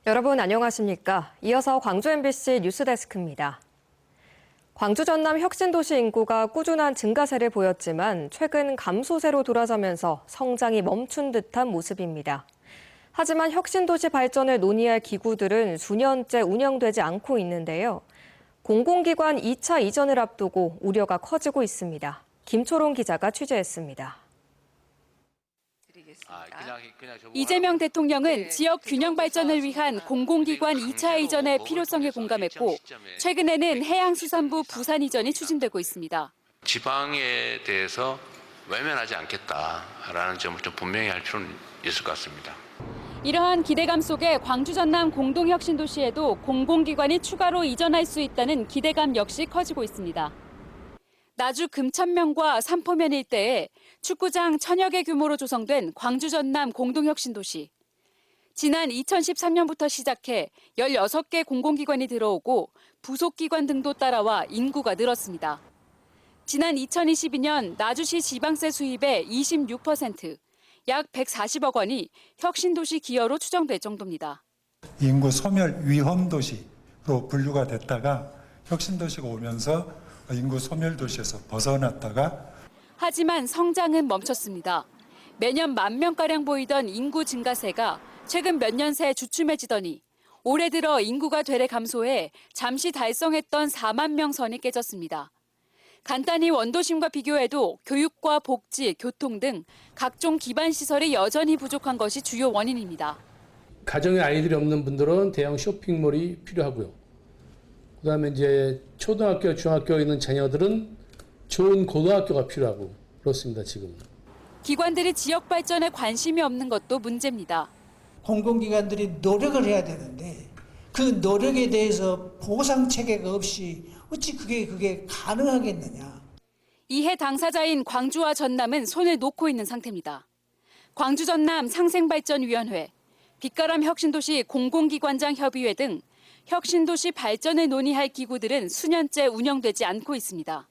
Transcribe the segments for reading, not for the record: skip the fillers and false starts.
여러분 안녕하십니까? 이어서 광주 MBC 뉴스데스크입니다. 광주 전남 혁신도시 인구가 꾸준한 증가세를 보였지만 최근 감소세로 돌아서면서 성장이 멈춘 듯한 모습입니다. 하지만 혁신도시 발전을 논의할 기구들은 수년째 운영되지 않고 있는데요. 공공기관 2차 이전을 앞두고 우려가 커지고 있습니다. 김초롱 기자가 취재했습니다. 이재명 대통령은 지역 균형 발전을 위한 공공기관 2차 이전의 필요성에 공감했고 최근에는 해양수산부 부산 이전이 추진되고 있습니다. 지방에 대해서 외면하지 않겠다라는 점을 좀 분명히 할 필요는 있을 것 같습니다. 이러한 기대감 속에 광주 전남 공동혁신도시에도 공공기관이 추가로 이전할 수 있다는 기대감 역시 커지고 있습니다. 나주 금천면과 삼포면 일대에 축구장 1000여 개 규모로 조성된 광주 전남 공동혁신도시. 지난 2013년부터 시작해 16개 공공기관이 들어오고 부속기관 등도 따라와 인구가 늘었습니다. 지난 2022년 나주시 지방세 수입의 26%, 약 140억 원이 혁신도시 기여로 추정될 정도입니다. 인구 소멸 위험 도시로 분류가 됐다가 혁신도시가 오면서 인구 소멸 도시에서 벗어났다가 하지만 성장은 멈췄습니다. 매년 10,000명가량 보이던 인구 증가세가 최근 몇 년 새 주춤해지더니 올해 들어 인구가 되레 감소해 잠시 달성했던 4만 명 선이 깨졌습니다. 간단히 원도심과 비교해도 교육과 복지, 교통 등 각종 기반 시설이 여전히 부족한 것이 주요 원인입니다. 가정에 아이들이 없는 분들은 대형 쇼핑몰이 필요하고요. 그다음에 이제 초등학교, 중학교에 있는 자녀들은 좋은 고등학교가 필요하고 그렇습니다, 지금. 기관들이 지역 발전에 관심이 없는 것도 문제입니다. 공공기관들이 노력을 해야 되는데 그 노력에 대해서 보상 체계가 없이 어찌 그게 가능하겠느냐. 이해 당사자인 광주와 전남은 손을 놓고 있는 상태입니다. 광주 전남 상생발전위원회, 빛가람 혁신도시 공공기관장 협의회 등 혁신도시 발전을 논의할 기구들은 수년째 운영되지 않고 있습니다.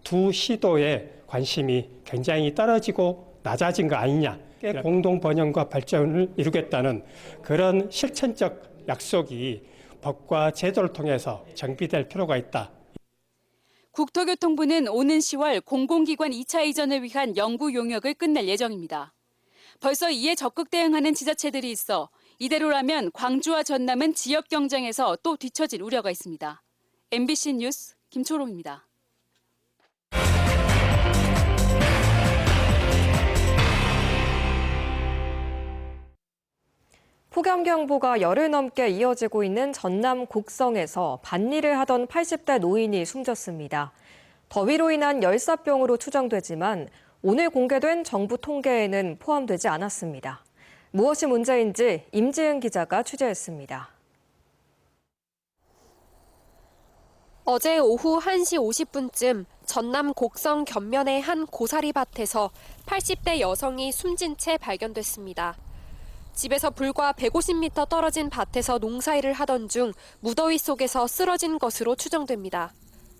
두 시도의 관심이 굉장히 떨어지고 낮아진 거 아니냐. 공동 번영과 발전을 이루겠다는 그런 실천적 약속이 법과 제도를 통해서 정비될 필요가 있다. 국토교통부는 오는 10월 공공기관 2차 이전을 위한 연구 용역을 끝낼 예정입니다. 벌써 이에 적극 대응하는 지자체들이 있어 이대로라면 광주와 전남은 지역 경쟁에서 또 뒤처질 우려가 있습니다. MBC 뉴스 김초롱입니다. 폭염경보가 열흘 넘게 이어지고 있는 전남 곡성에서 밭일을 하던 80대 노인이 숨졌습니다. 더위로 인한 열사병으로 추정되지만 오늘 공개된 정부 통계에는 포함되지 않았습니다. 무엇이 문제인지 임지은 기자가 취재했습니다. 어제 오후 1시 50분쯤 전남 곡성 견면의 한 고사리 밭에서 80대 여성이 숨진 채 발견됐습니다. 집에서 불과 150m 떨어진 밭에서 농사일을 하던 중 무더위 속에서 쓰러진 것으로 추정됩니다.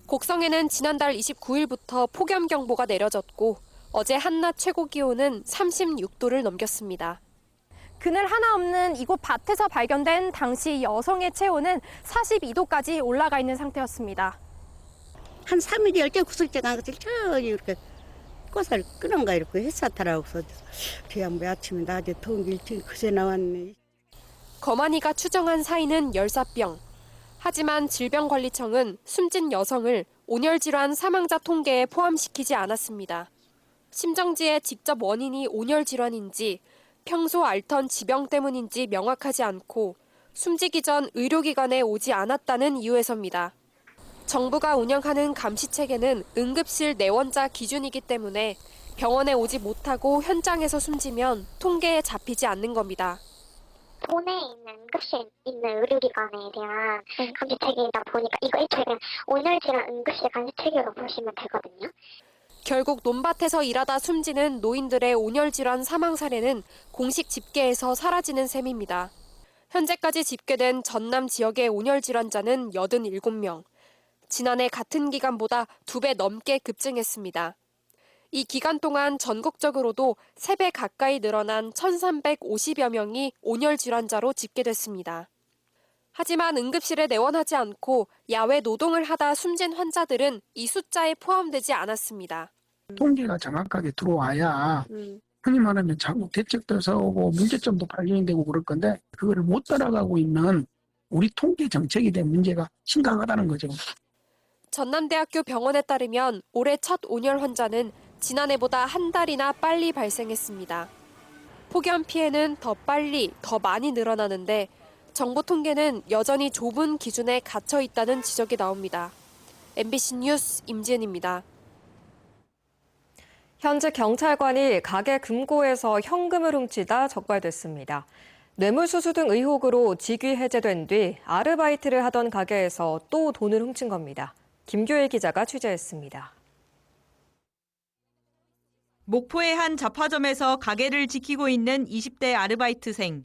곡성에는 지난달 29일부터 폭염경보가 내려졌고 어제 한낮 최고 기온은 36도를 넘겼습니다. 그늘 하나 없는 이곳 밭에서 발견된 당시 여성의 체온은 42도까지 올라가 있는 상태였습니다. 한 3일 10개 구슬째가 것을 저기 이렇게 꽃을 끄는가 이렇게 햇사타라고 해서 그냥 뭐 아침에 낮에 더운 게 일찍 그새 나왔네. 거만이가 추정한 사인은 열사병. 하지만 질병관리청은 숨진 여성을 온열질환 사망자 통계에 포함시키지 않았습니다. 심정지의 직접 원인이 온열질환인지 평소 앓던 지병 때문인지 명확하지 않고 숨지기 전 의료기관에 오지 않았다는 이유에서입니다. 정부가 운영하는 감시체계는 응급실 내원자 기준이기 때문에 병원에 오지 못하고 현장에서 숨지면 통계에 잡히지 않는 겁니다. 도내에 있는 응급실 있는 의료기관에 대한 감시체계이다 보니까 이거 애초에 그냥 온열질환 응급실 감시체계로 보시면 되거든요. 결국 논밭에서 일하다 숨지는 노인들의 온열질환 사망 사례는 공식 집계에서 사라지는 셈입니다. 현재까지 집계된 전남 지역의 온열질환자는 87명. 지난해 같은 기간보다 2배 넘게 급증했습니다. 이 기간 동안 전국적으로도 3배 가까이 늘어난 1,350여 명이 온열 질환자로 집계됐습니다. 하지만 응급실에 내원하지 않고 야외 노동을 하다 숨진 환자들은 이 숫자에 포함되지 않았습니다. 통계가 정확하게 들어와야 흔히 말하면 자국 대책도 세우고 문제점도 발견되고 그럴 건데 그거를 못 따라가고 있는 우리 통계 정책에 대한 문제가 심각하다는 거죠. 전남대학교 병원에 따르면 올해 첫 온열 환자는 지난해보다 한 달이나 빨리 발생했습니다. 폭염 피해는 더 빨리, 더 많이 늘어나는데 정부 통계는 여전히 좁은 기준에 갇혀 있다는 지적이 나옵니다. MBC 뉴스 임지은입니다. 현재 경찰관이 가게 금고에서 현금을 훔치다 적발됐습니다. 뇌물수수 등 의혹으로 직위 해제된 뒤 아르바이트를 하던 가게에서 또 돈을 훔친 겁니다. 김교일 기자가 취재했습니다. 목포의 한 잡화점에서 가게를 지키고 있는 20대 아르바이트생.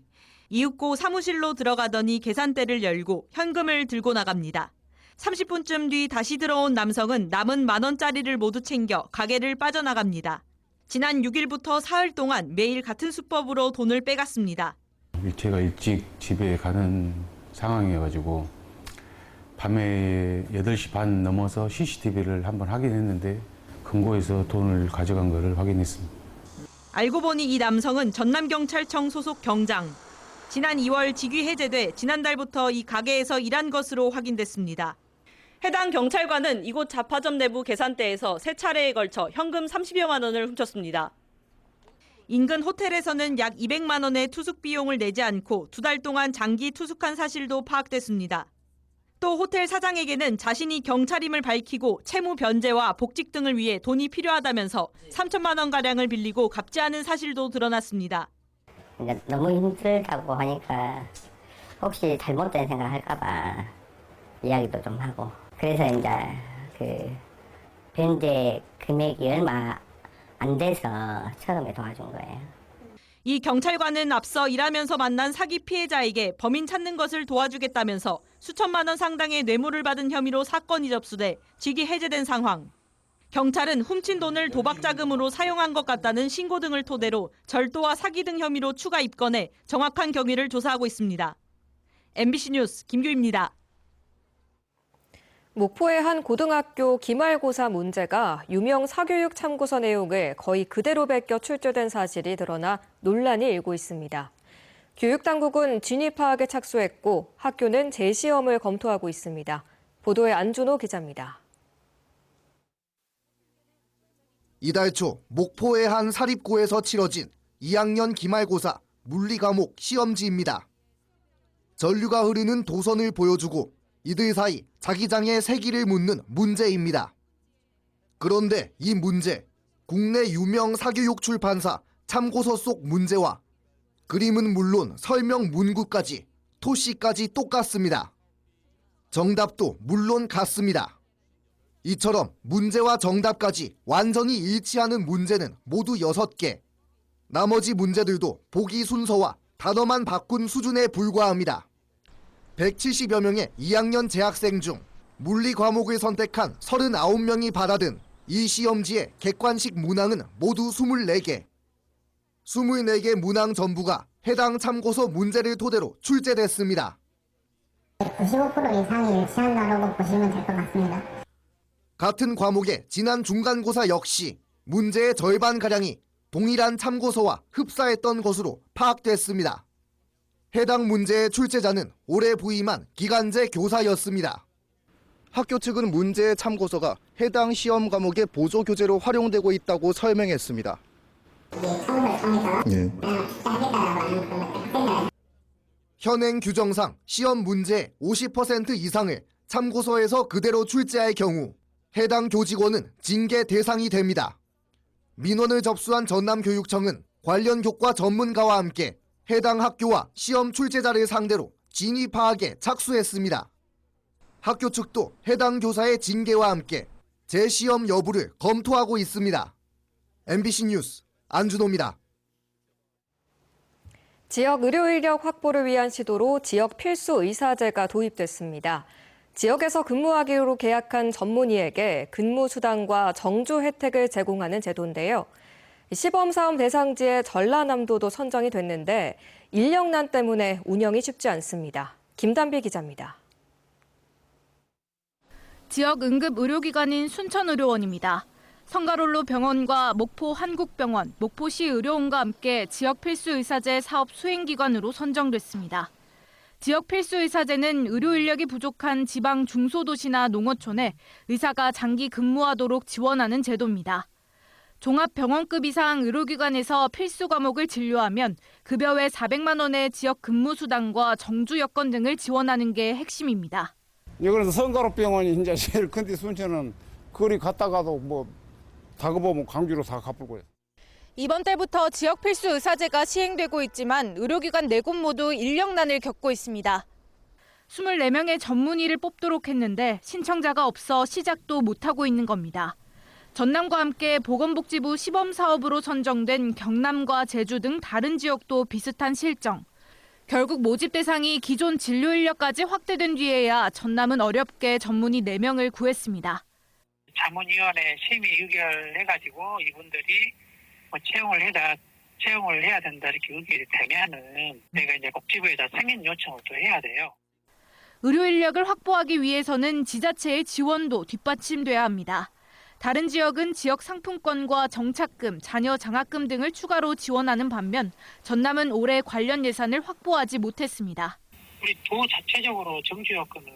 이윽고 사무실로 들어가더니 계산대를 열고 현금을 들고 나갑니다. 30분쯤 뒤 다시 들어온 남성은 남은 10,000원짜리를 모두 챙겨 가게를 빠져나갑니다. 지난 6일부터 사흘 동안 매일 같은 수법으로 돈을 빼갔습니다. 제가 일찍 집에 가는 상황이어가지고 밤에 8시 반 넘어서 CCTV를 한번 확인했는데 금고에서 돈을 가져간 것을 확인했습니다. 알고 보니 이 남성은 전남경찰청 소속 경장. 지난 2월 직위 해제돼 지난달부터 이 가게에서 일한 것으로 확인됐습니다. 해당 경찰관은 이곳 잡화점 내부 계산대에서 3차례에 걸쳐 현금 30여만 원을 훔쳤습니다. 인근 호텔에서는 약 200만 원의 투숙 비용을 내지 않고 2달 동안 장기 투숙한 사실도 파악됐습니다. 또 호텔 사장에게는 자신이 경찰임을 밝히고 채무 변제와 복직 등을 위해 돈이 필요하다면서 3천만 원가량을 빌리고 갚지 않은 사실도 드러났습니다. 이제 너무 힘들다고 하니까 혹시 잘못된 생각 할까 봐 이야기도 좀 하고 그래서 이제 그 변제 금액이 얼마 안 돼서 처음에 도와준 거예요. 이 경찰관은 앞서 일하면서 만난 사기 피해자에게 범인 찾는 것을 도와주겠다면서 수천만 원 상당의 뇌물을 받은 혐의로 사건이 접수돼 직위 해제된 상황. 경찰은 훔친 돈을 도박 자금으로 사용한 것 같다는 신고 등을 토대로 절도와 사기 등 혐의로 추가 입건해 정확한 경위를 조사하고 있습니다. MBC 뉴스 김규입니다. 목포의 한 고등학교 기말고사 문제가 유명 사교육 참고서 내용을 거의 그대로 베껴 출제된 사실이 드러나 논란이 일고 있습니다. 교육당국은 진위 파악에 착수했고 학교는 재시험을 검토하고 있습니다. 보도에 안준호 기자입니다. 이달 초 목포의 한 사립고에서 치러진 2학년 기말고사 물리 과목 시험지입니다. 전류가 흐르는 도선을 보여주고 이들 사이 자기장의 세기를 묻는 문제입니다. 그런데 이 문제, 국내 유명 사교육 출판사 참고서 속 문제와 그림은 물론 설명 문구까지 토시까지 똑같습니다. 정답도 물론 같습니다. 이처럼 문제와 정답까지 완전히 일치하는 문제는 모두 6개. 나머지 문제들도 보기 순서와 단어만 바꾼 수준에 불과합니다. 170여 명의 2학년 재학생 중 물리 과목을 선택한 39명이 받아든 이 시험지의 객관식 문항은 모두 24개. 24개 문항 전부가 해당 참고서 문제를 토대로 출제됐습니다. 95% 이상이 일치한다고 보시면 될 것 같습니다. 같은 과목의 지난 중간고사 역시 문제의 절반가량이 동일한 참고서와 흡사했던 것으로 파악됐습니다. 해당 문제의 출제자는 올해 부임한 기간제 교사였습니다. 학교 측은 문제의 참고서가 해당 시험 과목의 보조 교재로 활용되고 있다고 설명했습니다. 현행 규정상 시험 문제의 50% 이상을 참고서에서 그대로 출제할 경우 해당 교직원은 징계 대상이 됩니다. 민원을 접수한 전남교육청은 관련 교과 전문가와 함께 해당 학교와 시험 출제자를 상대로 진위 파악에 착수했습니다. 학교 측도 해당 교사의 징계와 함께 재시험 여부를 검토하고 있습니다. MBC 뉴스 안준호입니다. 지역 의료 인력 확보를 위한 시도로 지역 필수 의사제가 도입됐습니다. 지역에서 근무하기로 계약한 전문의에게 근무 수당과 정주 혜택을 제공하는 제도인데요. 시범사업 대상지의 전라남도도 선정이 됐는데 인력난 때문에 운영이 쉽지 않습니다. 김단비 기자입니다. 지역 응급의료기관인 순천의료원입니다. 성가롤로 병원과 목포 한국병원, 목포시 의료원과 함께 지역 필수의사제 사업 수행기관으로 선정됐습니다. 지역 필수의사제는 의료 인력이 부족한 지방 중소도시나 농어촌에 의사가 장기 근무하도록 지원하는 제도입니다. 종합병원급 이상 의료기관에서 필수 과목을 진료하면 급여 외 400만 원의 지역 근무 수당과 정주 여건 등을 지원하는 게 핵심입니다. 그래서 성가로병원이 이제 제일 큰데 순천은 거리 갔다가도 뭐 다급하면 광주로 다 갚을거예요. 이번 달부터 지역 필수 의사제가 시행되고 있지만 의료기관 4곳 모두 인력난을 겪고 있습니다. 24명의 전문의를 뽑도록 했는데 신청자가 없어 시작도 못하고 있는 겁니다. 전남과 함께 보건복지부 시범사업으로 선정된 경남과 제주 등 다른 지역도 비슷한 실정. 결국 모집 대상이 기존 진료 인력까지 확대된 뒤에야 전남은 어렵게 전문의 4명을 구했습니다. 자문위원회 심의 의결해가지고 이분들이 채용을 해야 된다 이렇게 의결이 되면은 내가 이제 복지부에다 승인 요청을 또 해야 돼요. 의료 인력을 확보하기 위해서는 지자체의 지원도 뒷받침돼야 합니다. 다른 지역은 지역 상품권과 정착금, 자녀 장학금 등을 추가로 지원하는 반면 전남은 올해 관련 예산을 확보하지 못했습니다. 우리 도 자체적으로 정주 여건은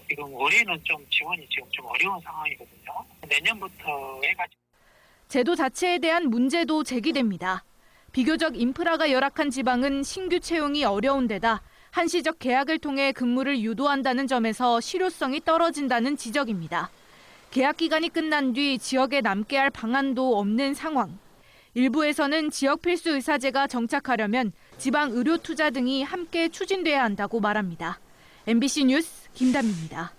지금 올해는 좀 지원이 지금 좀 어려운 상황이거든요. 내년부터 해가지고. 제도 자체에 대한 문제도 제기됩니다. 비교적 인프라가 열악한 지방은 신규 채용이 어려운 데다 한시적 계약을 통해 근무를 유도한다는 점에서 실효성이 떨어진다는 지적입니다. 계약 기간이 끝난 뒤 지역에 남게 할 방안도 없는 상황. 일부에서는 지역 필수 의사제가 정착하려면 지방 의료 투자 등이 함께 추진돼야 한다고 말합니다. MBC 뉴스 김담입니다.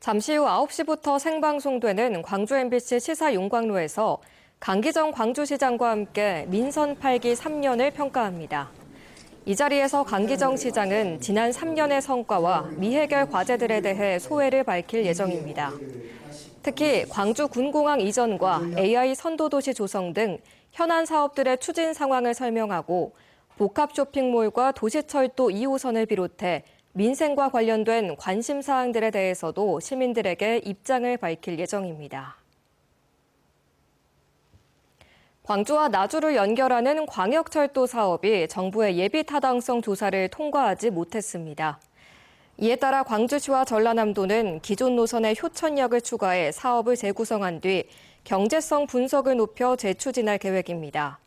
잠시 후 9시부터 생방송되는 광주 MBC 시사 용광로에서 강기정 광주시장과 함께 민선 8기 3년을 평가합니다. 이 자리에서 강기정 시장은 지난 3년의 성과와 미해결 과제들에 대해 소회를 밝힐 예정입니다. 특히 광주 군공항 이전과 AI 선도도시 조성 등 현안 사업들의 추진 상황을 설명하고 복합 쇼핑몰과 도시철도 2호선을 비롯해 민생과 관련된 관심 사항들에 대해서도 시민들에게 입장을 밝힐 예정입니다. 광주와 나주를 연결하는 광역철도 사업이 정부의 예비 타당성 조사를 통과하지 못했습니다. 이에 따라 광주시와 전라남도는 기존 노선에 효천역을 추가해 사업을 재구성한 뒤 경제성 분석을 높여 재추진할 계획입니다.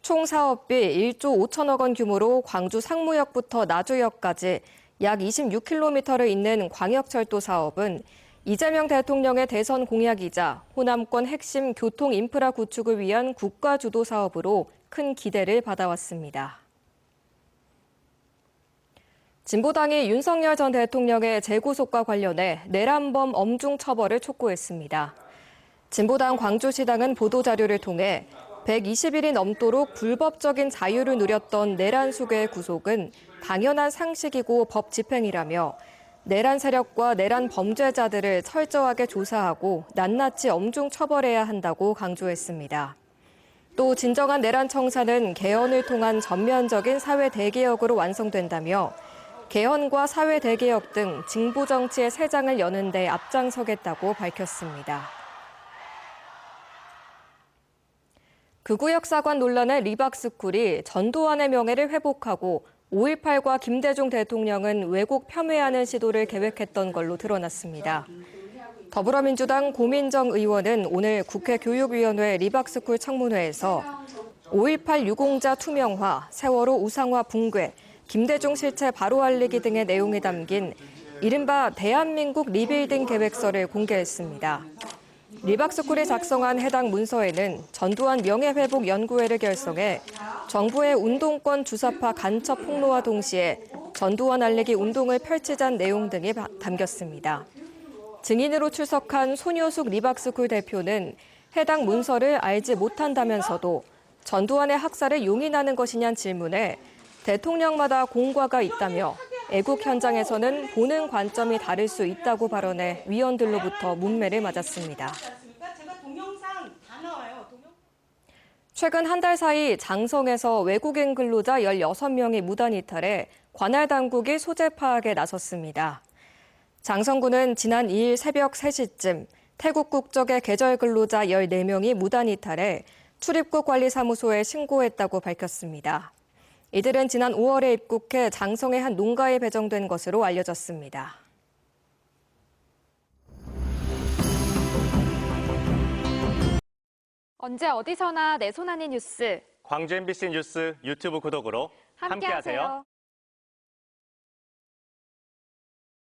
총 사업비 1조 5천억 원 규모로 광주 상무역부터 나주역까지 약 26km를 잇는 광역철도 사업은 이재명 대통령의 대선 공약이자 호남권 핵심 교통 인프라 구축을 위한 국가 주도 사업으로 큰 기대를 받아왔습니다. 진보당이 윤석열 전 대통령의 재구속과 관련해 내란범 엄중 처벌을 촉구했습니다. 진보당 광주시당은 보도자료를 통해 120일이 넘도록 불법적인 자유를 누렸던 내란 수괴의 구속은 당연한 상식이고 법 집행이라며 내란 세력과 내란 범죄자들을 철저하게 조사하고 낱낱이 엄중 처벌해야 한다고 강조했습니다. 또 진정한 내란 청사는 개헌을 통한 전면적인 사회 대개혁으로 완성된다며 개헌과 사회 대개혁 등 진보 정치의 새 장을 여는 데 앞장서겠다고 밝혔습니다. 극우 역사관 논란의 리박스쿨이 전두환의 명예를 회복하고 5.18과 김대중 대통령은 왜곡 폄훼하는 시도를 계획했던 걸로 드러났습니다. 더불어민주당 고민정 의원은 오늘 국회 교육위원회 리박스쿨 청문회에서 5.18 유공자 투명화, 세월호 우상화 붕괴, 김대중 실체 바로 알리기 등의 내용이 담긴 이른바 대한민국 리빌딩 계획서를 공개했습니다. 리박스쿨이 작성한 해당 문서에는 전두환 명예회복 연구회를 결성해 정부의 운동권 주사파 간첩 폭로와 동시에 전두환 알리기 운동을 펼치자는 내용 등이 담겼습니다. 증인으로 출석한 손효숙 리박스쿨 대표는 해당 문서를 알지 못한다면서도 전두환의 학살을 용인하는 것이냐는 질문에 대통령마다 공과가 있다며 애국 현장에서는 보는 관점이 다를 수 있다고 발언해 위원들로부터 문매를 맞았습니다. 최근 한 달 사이 장성에서 외국인 근로자 16명이 무단 이탈해 관할 당국이 소재 파악에 나섰습니다. 장성군은 지난 2일 새벽 3시쯤 태국 국적의 계절 근로자 14명이 무단 이탈해 출입국 관리사무소에 신고했다고 밝혔습니다. 이들은 지난 5월에 입국해 장성의 한 농가에 배정된 것으로 알려졌습니다. 언제 어디서나 내 손 안의 뉴스. 광주 MBC 뉴스 유튜브 구독으로 함께하세요.